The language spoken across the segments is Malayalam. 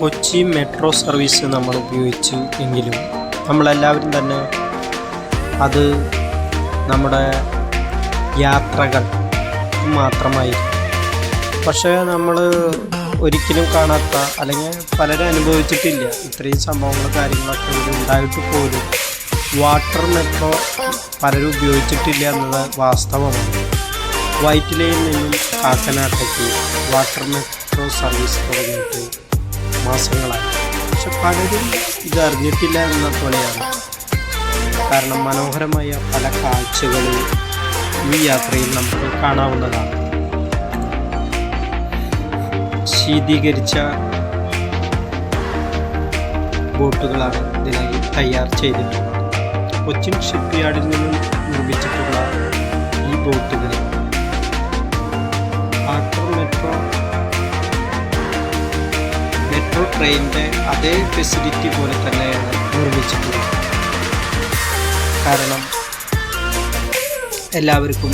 കൊച്ചി മെട്രോ സർവീസ് നമ്മൾ ഉപയോഗിച്ചു എങ്കിലും നമ്മളെല്ലാവരും തന്നെ അത് നമ്മുടെ യാത്രകൾ മാത്രമായിരിക്കും. പക്ഷേ നമ്മൾ ഒരിക്കലും കാണാത്ത അല്ലെങ്കിൽ പലരും അനുഭവിച്ചിട്ടില്ല ഇത്രയും സംഭവങ്ങൾ കാര്യങ്ങളൊക്കെ ഇവിടെ ഉണ്ടായിട്ട് പോലും വാട്ടർ മെട്രോ പലരും ഉപയോഗിച്ചിട്ടില്ല എന്നത് വാസ്തവമാണ്. വൈറ്റിലയിൽ നിന്നും കാക്കനാട്ടേക്ക് വാട്ടർ മെട്രോ സർവീസ് തുടങ്ങിയിട്ട് മാസങ്ങളായി. പക്ഷെ പലരും ഇതറിഞ്ഞിട്ടില്ല എന്ന പോലെയാണ്. കാരണം മനോഹരമായ പല കാഴ്ചകളും ഈ യാത്രയിൽ നമുക്ക് കാണാവുന്നതാണ്. ശീതീകരിച്ച ബോട്ടുകളാണ് ഇതിനായി തയ്യാർ ചെയ്തിട്ടുള്ളത്. കൊച്ചിൻ ഷിപ്പ് യാർഡിൽ നിന്നും നിർമ്മിച്ചിട്ടുള്ള ഈ ബോട്ടുകൾ വാട്ടർ മെട്രോ ട്രെയിനിൻ്റെ അതേ ഫെസിലിറ്റി പോലെ തന്നെയാണ് നിർമ്മിച്ചിട്ടുള്ളത്. കാരണം എല്ലാവർക്കും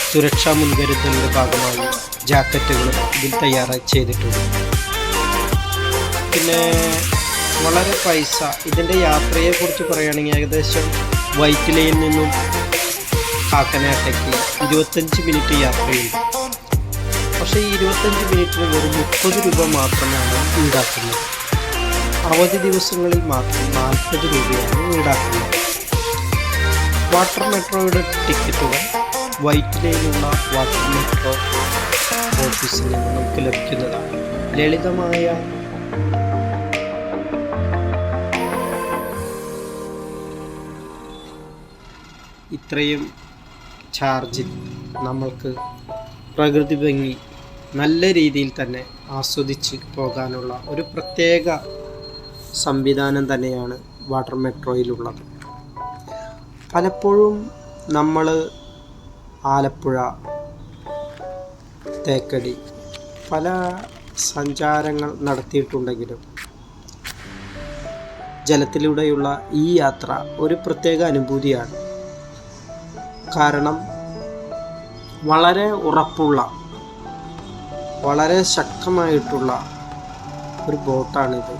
സുരക്ഷാ മുൻകരുതലിൻ്റെ ഭാഗമായി ജാക്കറ്റുകൾ ഇതിൽ തയ്യാറായി ചെയ്തിട്ടുണ്ട്. പിന്നെ വളരെ പൈസ ഇതിൻ്റെ യാത്രയെക്കുറിച്ച് പറയുകയാണെങ്കിൽ ഏകദേശം വൈറ്റിലയിൽ നിന്നും കാക്കനാട്ടേക്ക് 25 മിനിറ്റ് യാത്രയുണ്ട്. പക്ഷേ ഈ 25 മിനിറ്റിന് വെറും 30 രൂപ മാത്രമാണ് ഈടാക്കുന്നത്. അവധി ദിവസങ്ങളിൽ മാത്രം 40 രൂപയാണ് ഈടാക്കുന്നത്. വാട്ടർ മെട്രോയുടെ ടിക്കറ്റുകൾ വൈറ്റിലയിലുള്ള വാട്ടർ മെട്രോ ഓഫീസിൽ നിന്ന് നമുക്ക് ലഭിക്കുന്നതാണ്. ലളിതമായ ഇത്രയും ചാർജിൽ നമ്മൾക്ക് പ്രകൃതി ഭംഗി നല്ല രീതിയിൽ തന്നെ ആസ്വദിച്ച് പോകാനുള്ള ഒരു പ്രത്യേക സംവിധാനം തന്നെയാണ് വാട്ടർ മെട്രോയിലുള്ളത്. പലപ്പോഴും നമ്മൾ ആലപ്പുഴ, തേക്കടി പല സഞ്ചാരങ്ങൾ നടത്തിയിട്ടുണ്ടെങ്കിലും ജലത്തിലൂടെയുള്ള ഈ യാത്ര ഒരു പ്രത്യേക അനുഭൂതിയാണ്. കാരണം വളരെ ഉറപ്പുള്ള വളരെ ശക്തമായിട്ടുള്ള ഒരു ബോട്ടാണിത്.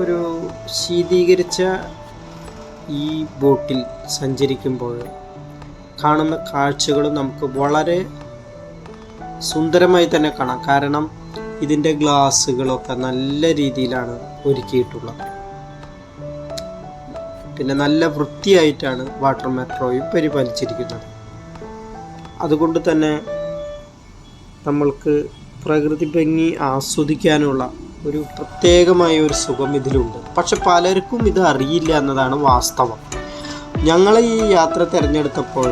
ഒരു ശീതീകരിച്ച ഈ ബോട്ടിൽ സഞ്ചരിക്കുമ്പോൾ കാണുന്ന കാഴ്ചകളും നമുക്ക് വളരെ സുന്ദരമായി തന്നെ കാണാം. കാരണം ഇതിൻ്റെ ഗ്ലാസ്സുകളൊക്കെ നല്ല രീതിയിലാണ് ഒരുക്കിയിട്ടുള്ളത്. പിന്നെ നല്ല വൃത്തിയായിട്ടാണ് വാട്ടർ മെട്രോയും പരിപാലിച്ചിരിക്കുന്നത്. അതുകൊണ്ട് തന്നെ നമ്മൾക്ക് പ്രകൃതി ഭംഗി ആസ്വദിക്കാനുള്ള ഒരു പ്രത്യേകമായ ഒരു സുഖം ഇതിലുണ്ട്. പക്ഷെ പലർക്കും ഇത് അറിയില്ല എന്നതാണ് വാസ്തവം. ഞങ്ങൾ ഈ യാത്ര തിരഞ്ഞെടുത്തപ്പോൾ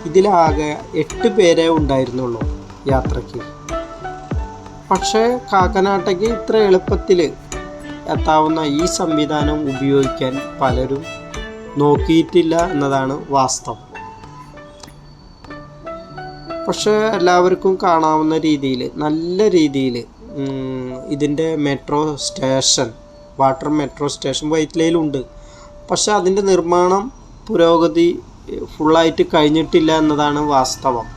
ഇതിലാകെ 8 പേരേ ഉണ്ടായിരുന്നുള്ളൂ യാത്രയ്ക്ക്. പക്ഷേ കാക്കനാട്ടേക്ക് ഇത്ര എളുപ്പത്തിൽ എത്താവുന്ന ഈ സംവിധാനം ഉപയോഗിക്കാൻ പലരും നോക്കിയിട്ടില്ല എന്നതാണ് വാസ്തവം. പക്ഷേ എല്ലാവർക്കും കാണാവുന്ന രീതിയിൽ നല്ല രീതിയിൽ ഇതിൻ്റെ metro station water metro station വൈറ്റിലയിലുണ്ട്. പക്ഷേ അതിൻ്റെ നിർമ്മാണം പുരോഗതി ഫുള്ളായിട്ട് കഴിഞ്ഞിട്ടില്ല എന്നതാണ് വാസ്തവം.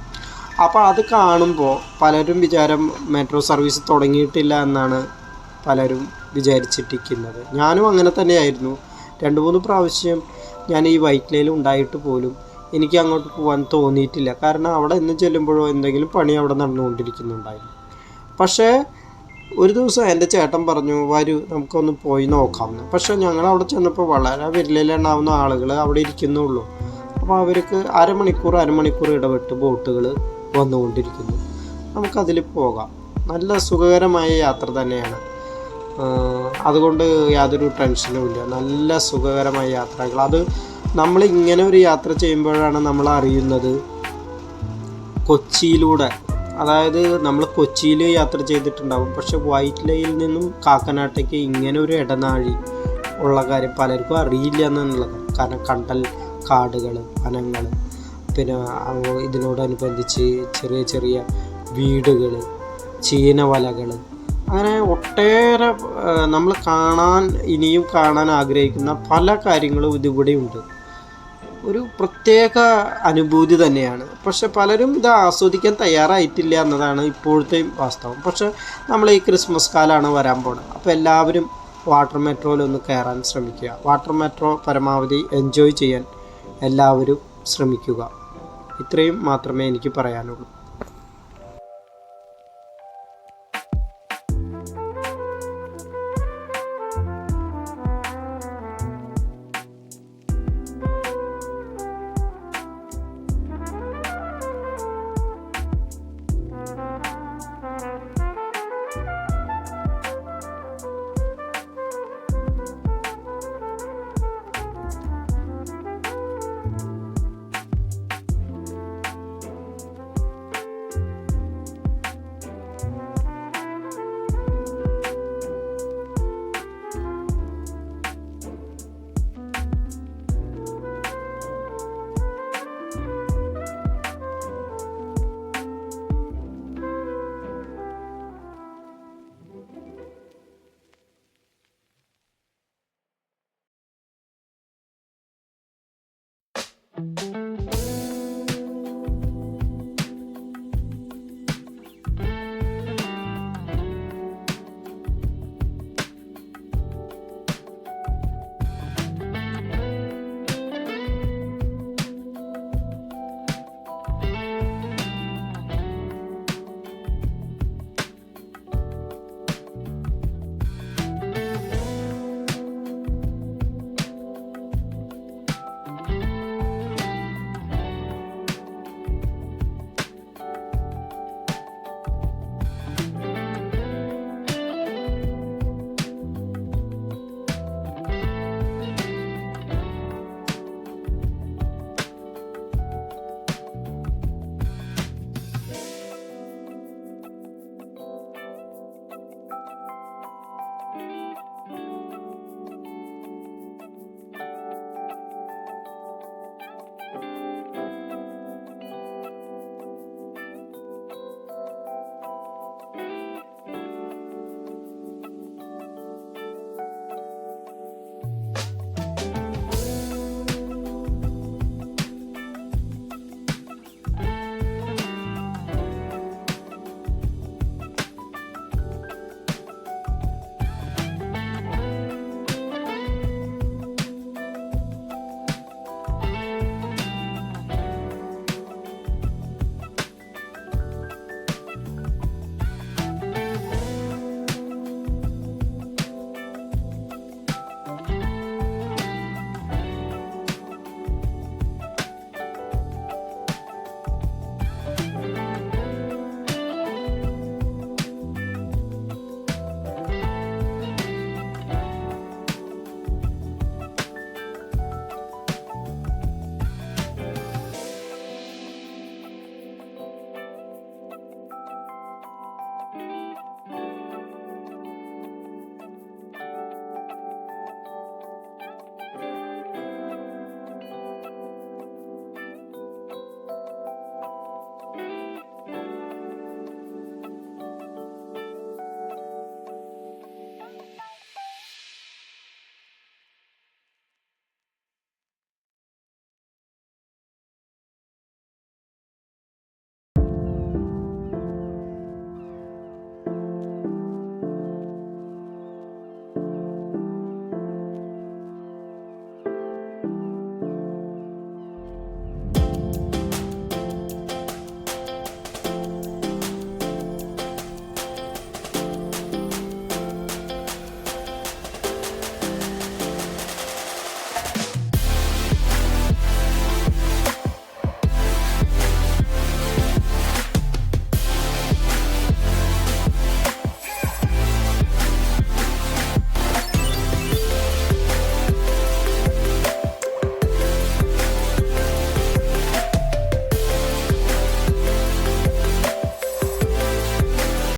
അപ്പോൾ അത് കാണുമ്പോൾ പലരും വിചാരം മെട്രോ സർവീസ് തുടങ്ങിയിട്ടില്ല എന്നാണ് പലരും വിചാരിച്ചിട്ടിരിക്കുന്നത്. ഞാനും അങ്ങനെ തന്നെയായിരുന്നു. 2-3 പ്രാവശ്യം ഞാൻ ഈ വൈറ്റിലയിൽ ഉണ്ടായിട്ട് പോലും എനിക്ക് അങ്ങോട്ട് പോകാൻ തോന്നിയിട്ടില്ല. കാരണം അവിടെ എന്ന് ചെല്ലുമ്പോഴോ എന്തെങ്കിലും പണി അവിടെ നടന്നുകൊണ്ടിരിക്കുന്നുണ്ടായിരുന്നു. പക്ഷേ ഒരു ദിവസം എൻ്റെ ചേട്ടൻ പറഞ്ഞു, വരൂ നമുക്കൊന്ന് പോയി നോക്കാമെന്ന്. പക്ഷേ ഞങ്ങൾ അവിടെ ചെന്നപ്പോൾ വളരെ വിരലിലുണ്ടാവുന്ന ആളുകൾ അവിടെ ഇരിക്കുന്നുള്ളൂ. അപ്പോൾ അവർക്ക് അരമണിക്കൂർ ഇടവിട്ട് ബോട്ടുകൾ വന്നുകൊണ്ടിരിക്കുന്നു. നമുക്കതിൽ പോകാം. നല്ല സുഖകരമായ യാത്ര തന്നെയാണ്. അതുകൊണ്ട് യാതൊരു ടെൻഷനുമില്ല. നല്ല സുഖകരമായ യാത്രകൾ. അത് നമ്മൾ ഇങ്ങനെ ഒരു യാത്ര ചെയ്യുമ്പോഴാണ് നമ്മൾ അറിയുന്നത് കൊച്ചിയിലൂടെ. അതായത് നമ്മൾ കൊച്ചിയിൽ യാത്ര ചെയ്തിട്ടുണ്ടാകും, പക്ഷെ വൈറ്റിലയിൽ നിന്നും കാക്കനാട്ടേക്ക് ഇങ്ങനെ ഒരു ഇടനാഴി ഉള്ള കാര്യം പലർക്കും അറിയില്ല എന്നുള്ളത്. കാരണം കണ്ടൽ കാടുകൾ, വനങ്ങൾ, പിന്നെ ഇതിനോടനുബന്ധിച്ച് ചെറിയ ചെറിയ വീടുകൾ, ചീനവലകൾ, അങ്ങനെ ഒട്ടേറെ നമ്മൾ ഇനിയും കാണാൻ ആഗ്രഹിക്കുന്ന പല കാര്യങ്ങളും ഇതിവിടെയുണ്ട്. ഒരു പ്രത്യേക അനുഭൂതി തന്നെയാണ്. പക്ഷെ പലരും ഇത് ആസ്വദിക്കാൻ തയ്യാറായിട്ടില്ല എന്നതാണ് ഇപ്പോഴത്തെയും വാസ്തവം. പക്ഷെ നമ്മൾ ഈ ക്രിസ്മസ് കാലമാണ് വരാൻ പോകുന്നത്. അപ്പോൾ എല്ലാവരും വാട്ടർ മെട്രോയിലൊന്ന് കയറാൻ ശ്രമിക്കുക. വാട്ടർ മെട്രോ പരമാവധി എൻജോയ് ചെയ്യാൻ എല്ലാവരും ശ്രമിക്കുക. ഇത്രയും മാത്രമേ എനിക്ക് പറയാനുള്ളൂ.